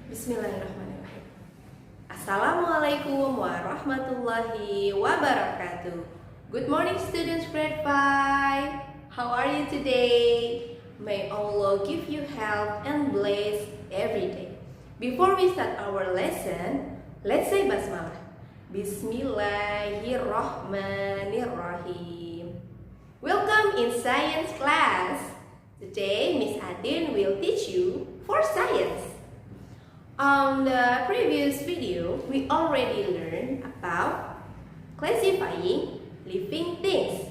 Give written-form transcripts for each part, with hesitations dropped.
Bismillahirrahmanirrahim. Assalamualaikum warahmatullahi wabarakatuh. Good morning students grade 5. How are you today? May Allah give you health and bless every day. Before we start our lesson, let's say basmalah. Bismillahirrahmanirrahim. Welcome in science class. Today Miss Atin will teach you for science. On the previous video, we already learned about classifying living things.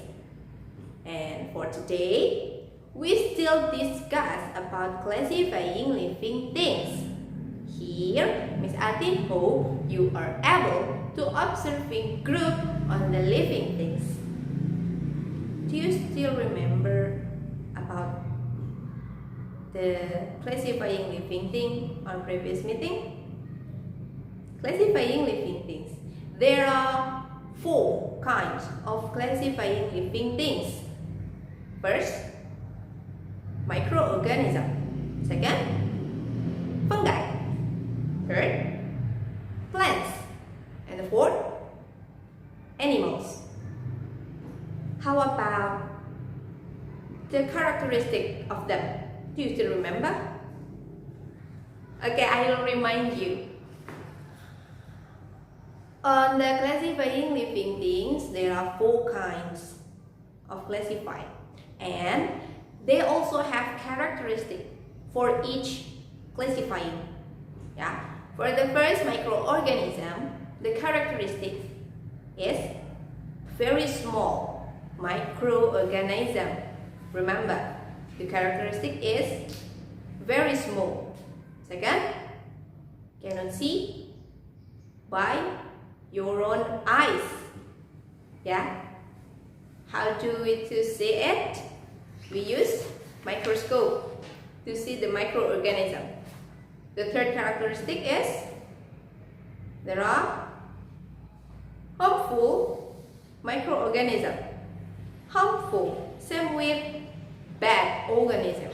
And for today, we still discuss about classifying living things. Here, Miss Atin hope you are able to observing group on the living things. Do you still remember about the classifying living thing on previous meeting? Classifying living things. There are 4 kinds of classifying living things. First, microorganism. Second, fungi. Third, plants. And the fourth, animals. How about the characteristic of them? Do you still remember? Okay, I will remind you. On the classifying living things, there are 4 kinds of classifying, and they also have characteristics for each classifying. Yeah. For the first microorganism, the characteristic is very small microorganism. Remember, the characteristic is very small. Second, cannot see by your own eyes. Yeah. How do we to see it? We use microscope to see the microorganism. The third characteristic is there are harmful microorganism. Harmful, same with bad organism.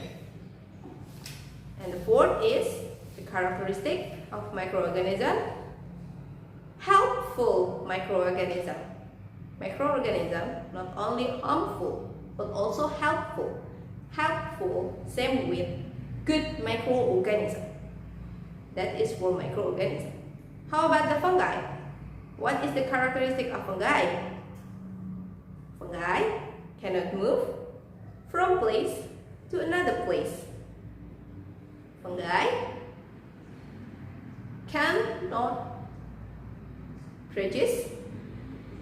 And the fourth is the characteristic of microorganism, helpful microorganism. Microorganism not only harmful but also helpful. Helpful, same with good microorganism. That is for microorganism. How about the fungi? What is the characteristic of fungi? Fungi cannot move from place to another place. Fungi cannot produce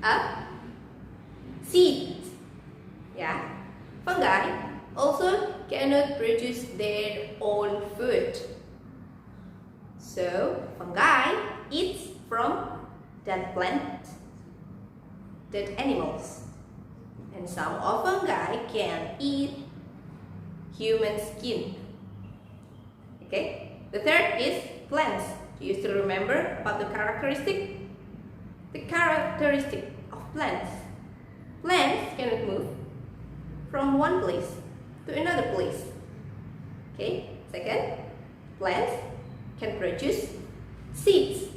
a seed. Yeah. Fungi also cannot produce their own food. So fungi eats from dead plant, dead animals. And some of fungi can eat human skin. Okay. The third is plants. Do you still remember about the characteristic? The characteristic of plants. Plants cannot move from one place to another place. Okay. Second, plants can produce seeds.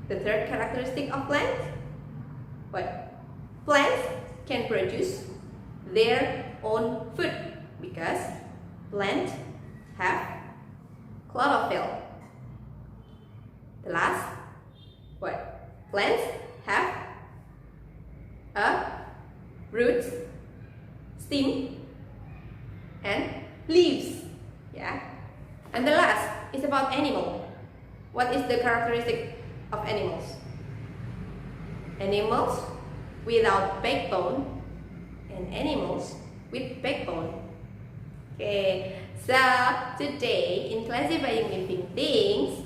The third characteristic of plants, what? Plants can produce their own food because plants have chlorophyll. The last, what? Plants have a root, stem, and leaves. Yeah. And the last is about animal. What is the characteristic of animals? Animals without backbone and animals with backbone. Okay, so today in classifying living things,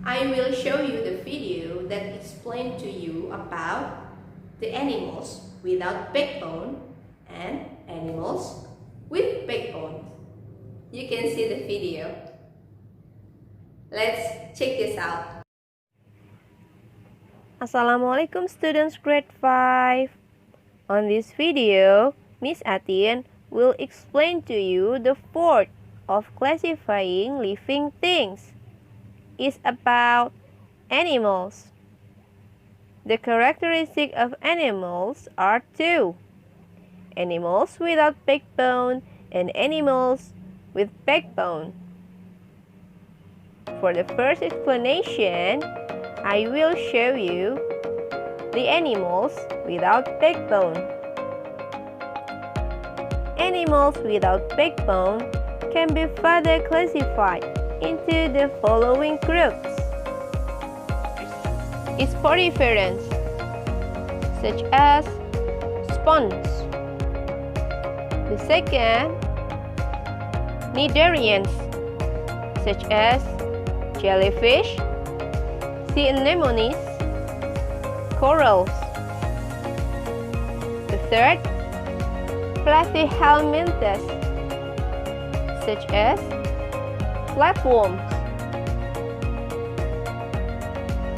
I will show you the video that explains to you about the animals without backbone and animals with backbone. You can see the video. Let's check this out. Assalamualaikum students grade 5. On this video, Miss Atin will explain to you the 4th of classifying living things is about animals. The characteristics of animals are two: animals without backbone and animals with backbone. For the first explanation, I will show you the animals without backbone. Animals without backbone can be further classified into the following groups: Sporiferans, such as sponges. The second, Cnidarians, such as jellyfish, sea anemones, corals. The third, Platyhelminthes, such as flatworms.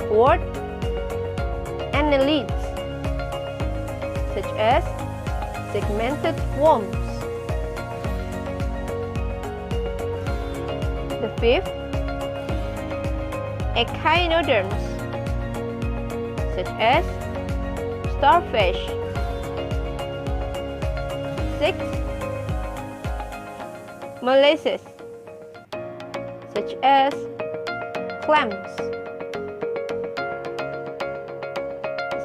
Fourth, annelids, such as segmented worms. The fifth, echinoderms, such as starfish. Sixth, molluscs, such as clams.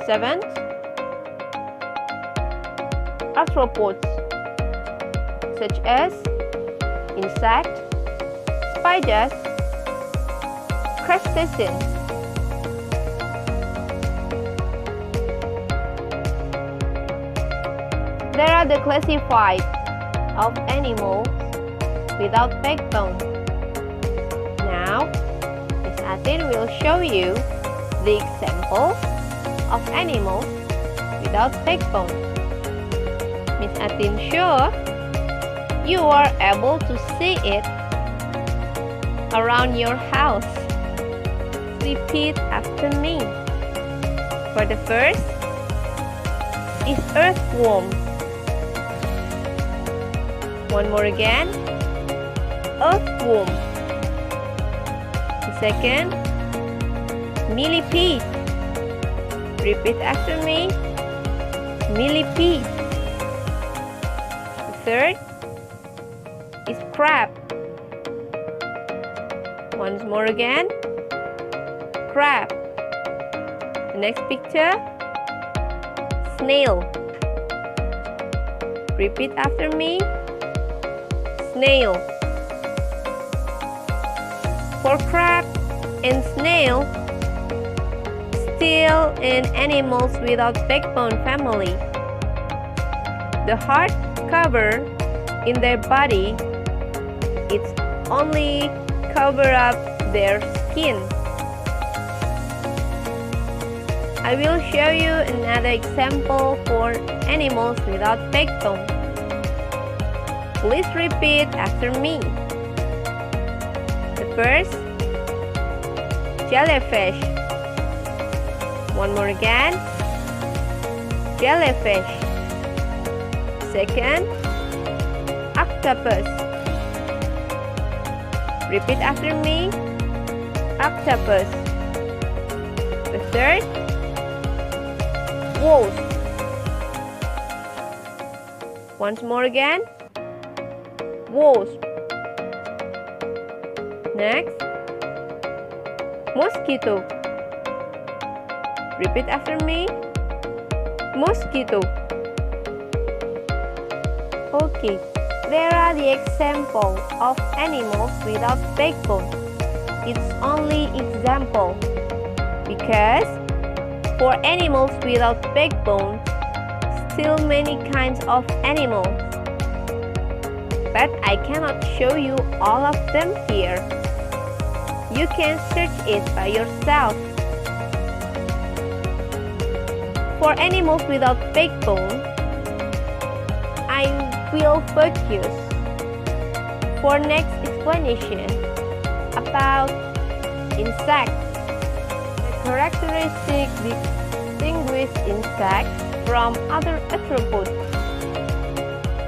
Seventh, arthropods, such as insects, spiders, crustaceans. There are the classified of animals without backbone. Now, Miss Atin will show you the examples of animals without backbone. Miss Atin sure you are able to see it around your house. Repeat after me. For the first is earthworm. One more again. Earthworm. The second, millipede. Repeat after me. Millipede. The third is crab. Once more again. Crab. The next picture, snail. Repeat after me. Snail. For crab and snail, still in animals without backbone family. The hard cover in their body, it's only cover up their skin. I will show you another example for animals without backbone. Please repeat after me. The first, jellyfish. One more again. Jellyfish. Second, octopus. Repeat after me. Octopus. The third, wolf. Once more again. Wasp. Next, mosquito. Repeat after me. Mosquito. Okay, there are the examples of animals without backbone. It's only example because for animals without backbone, still many kinds of animals. But I cannot show you all of them here. You can search it by yourself. For animals without backbone, I will focus for next explanation about insects. The characteristics distinguish insects from other arthropods.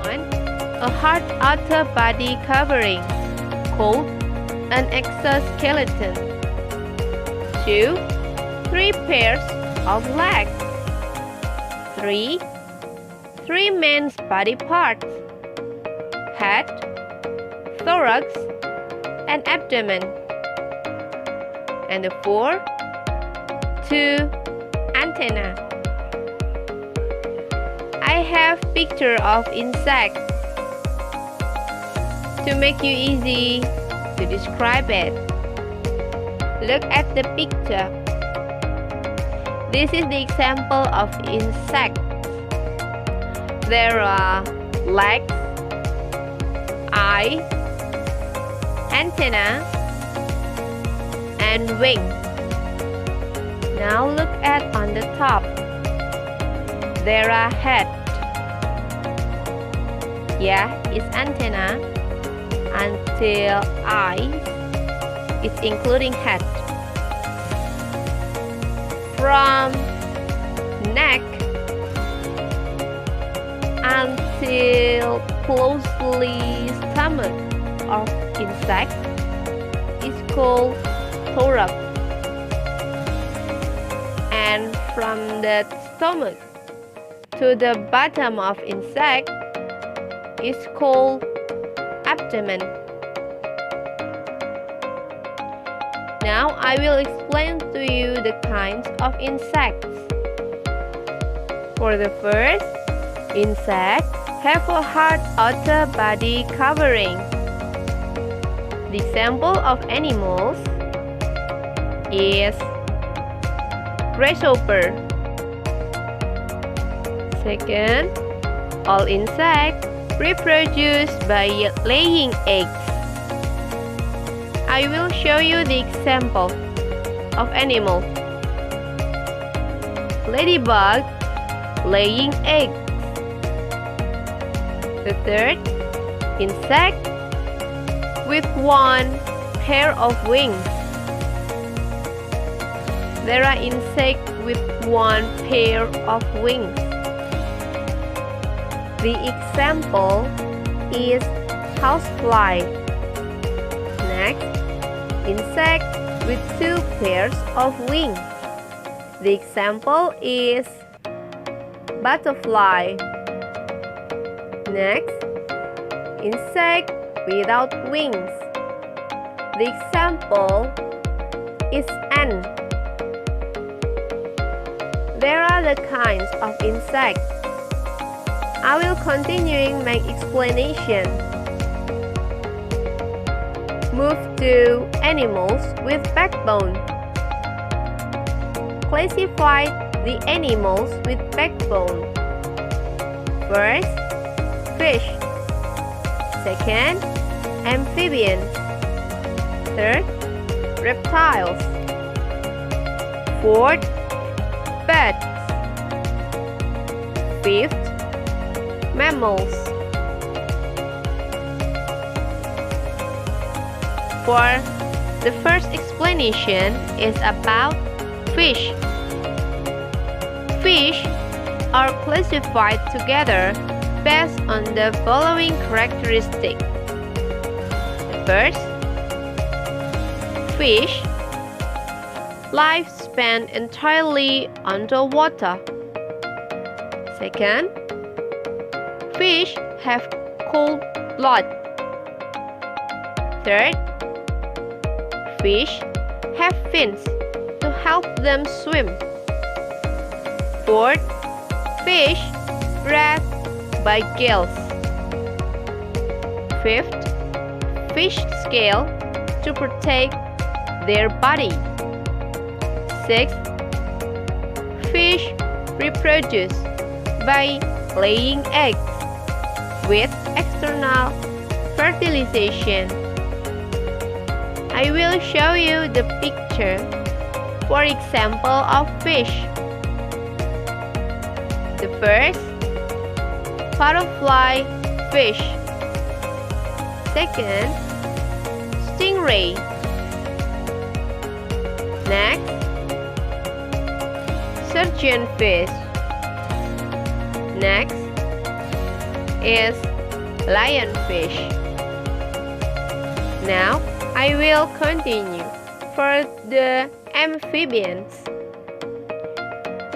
1. A hard outer body covering. called an exoskeleton. 2. 3 pairs of legs. 3. 3 main body parts: head, thorax, and abdomen. And 4. 2 antenna. I have picture of insect to make you easy to describe it. Look at the picture. This is the example of insect. There are legs, eye, antenna, and wing. Now look at on the top. There are head. Yeah, it's antenna until eyes. It's including head. From neck until closely stomach of insect is called thorax. And from the stomach to the bottom of insect is called abdomen. Now I will explain to you the kinds of insects. For the first, insects have a hard outer body covering. The example of animals is grasshopper. Second, all insects reproduce by laying eggs. I will show you the example of animal. Ladybug laying eggs. The third, insect with one pair of wings. There are insects with one pair of wings. The example is housefly. Next, insect with 2 pairs of wings. The example is butterfly. Next, insect without wings. The example is ant. There are the kinds of insects. I will continue my explanation. Move to animals with backbone. Classify the animals with backbone. First, fish. Second, amphibian. Third, reptiles. Fourth, birds. Fifth, mammals. For the first explanation is about fish. Fish are classified together based on the following characteristics. First, fish lifespan entirely underwater. Second, fish have cold blood. Third, fish have fins to help them swim. Fourth, fish breathe by gills. Fifth, fish scale to protect their body. Sixth, fish reproduce by laying eggs with external fertilization. I will show you the picture for example of fish. The first, butterfly fish. Second, stingray. Next, surgeonfish. Next is lionfish. Now, I will continue for the amphibians.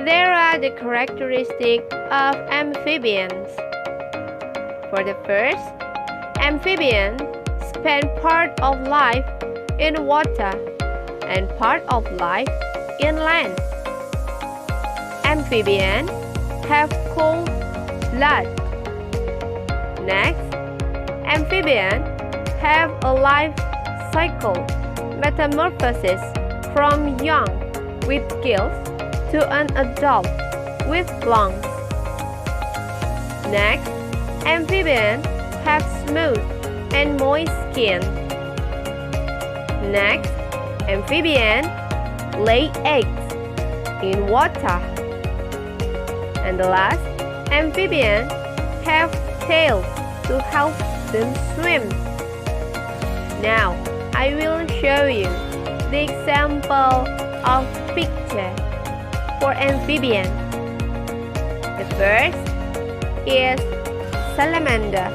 There are the characteristics of amphibians. For the first, amphibian spend part of life in water and part of life in land. Amphibian have cold blood. Next, amphibian have a life cycle metamorphosis from young with gills to an adult with lungs. Next, amphibian have smooth and moist skin. Next, amphibian lay eggs in water. And the last, amphibian have tails to help them swim. Now, I will show you the example of picture for amphibian. The first is salamander.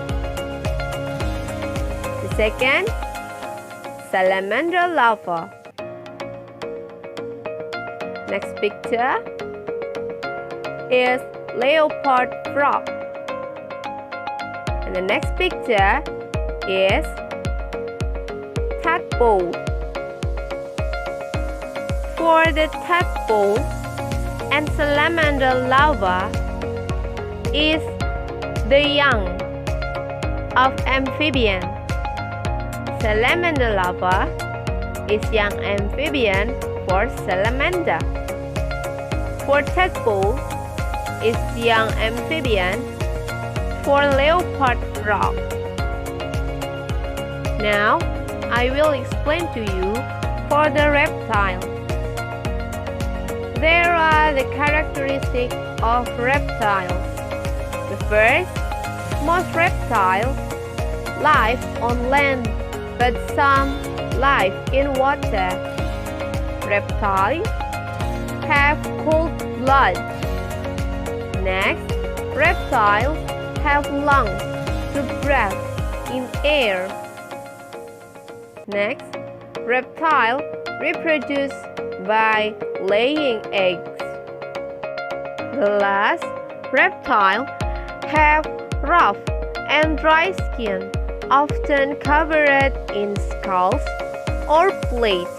The second, salamander larva. Next picture is leopard frog. And the next picture is tadpole. For the tadpole and salamander larva is the young of amphibian. Salamander larva is young amphibian for salamander. For tadpole is young amphibian for leopard frog. Now, I will explain to you for the reptile. There are the characteristics of reptiles. The first, most reptiles live on land, but some live in water. Reptiles have cold blood. Next, reptiles have lungs to breathe in air. Next, reptiles reproduce by laying eggs. The last, reptiles have rough and dry skin, often covered in scales or plates.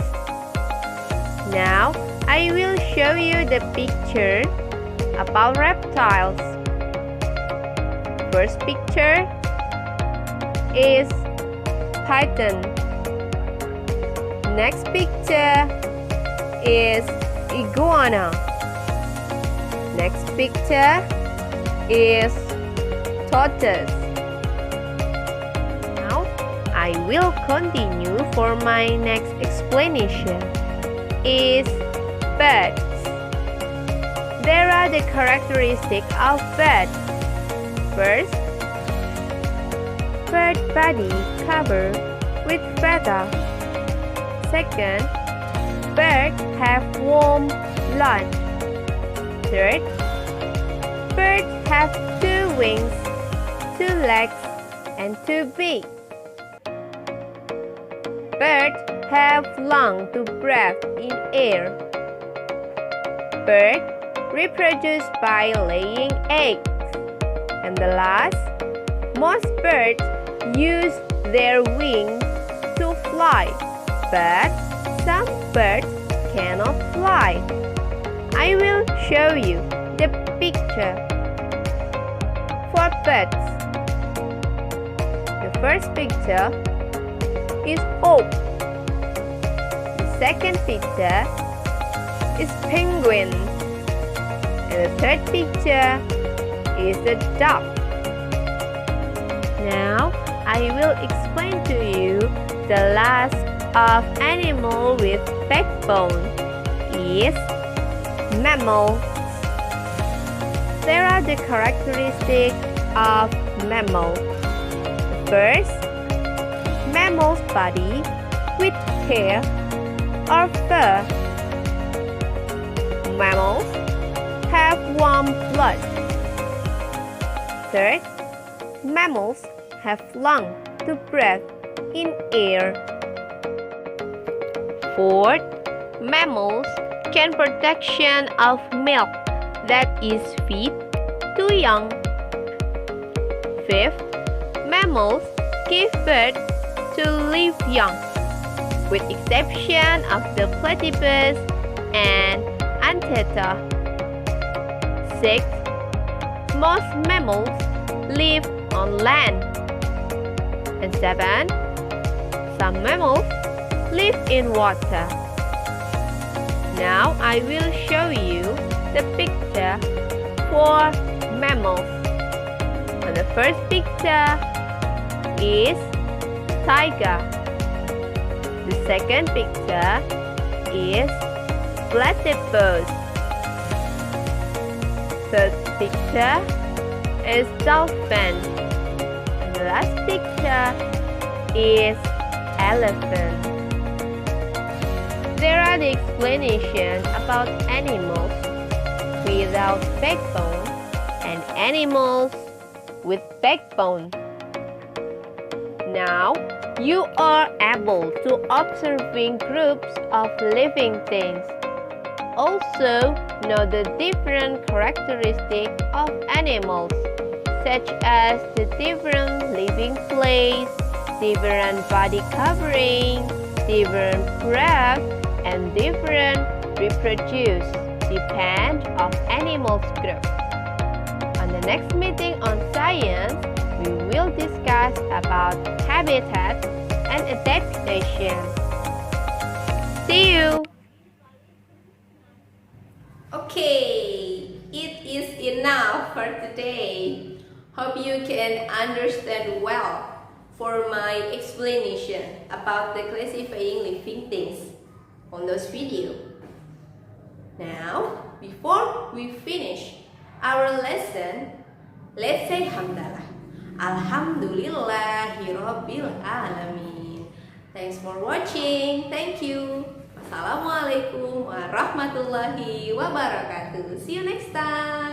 Now, I will show you the picture about reptiles. First picture is python. Next picture is iguana. Next picture is tortoise. Now, I will continue for my next explanation is birds. There are the characteristics of birds. First, bird body covered with feather. Second, birds have warm blood. Third, birds have 2 wings, 2 legs, and 2 beaks. Birds have lungs to breathe in air. Birds reproduce by laying eggs. And the last, most birds use their wings to fly, but some birds cannot fly. I will show you the picture for birds. The first picture is oak. The second picture is penguin. And the third picture is the duck. Now, I will explain to you the last of animal with backbone is mammal. There are the characteristics of mammal. First, mammal's body with hair or fur. Mammals have warm blood. Third, mammals have lungs to breathe in air. Fourth, mammals can production of milk that is feed to young. Fifth, mammals give birth to live young, with exception of the platypus and anther. Sixth, most mammals live on land. And seven, some mammals live in water. Now I will show you the picture for mammals. And the first picture is tiger. The second picture is platypus. Third picture is dolphin. And the last picture is elephant. There are the explanations about animals without backbone and animals with backbone. Now, you are able to observing groups of living things. Also, know the different characteristics of animals, such as the different living place, different body covering, different breath, and different reproduce depend on animals group. On the next meeting on science, we will discuss about habitat and adaptation. See you! Okay, it is enough for today. Hope you can understand well for my explanation about the classifying living things on those videos. Now, before we finish our lesson, let's say hamdalah. Alhamdulillahirabbil alamin. Thanks for watching. Thank you. Wassalamualaikum warahmatullahi wabarakatuh. See you next time.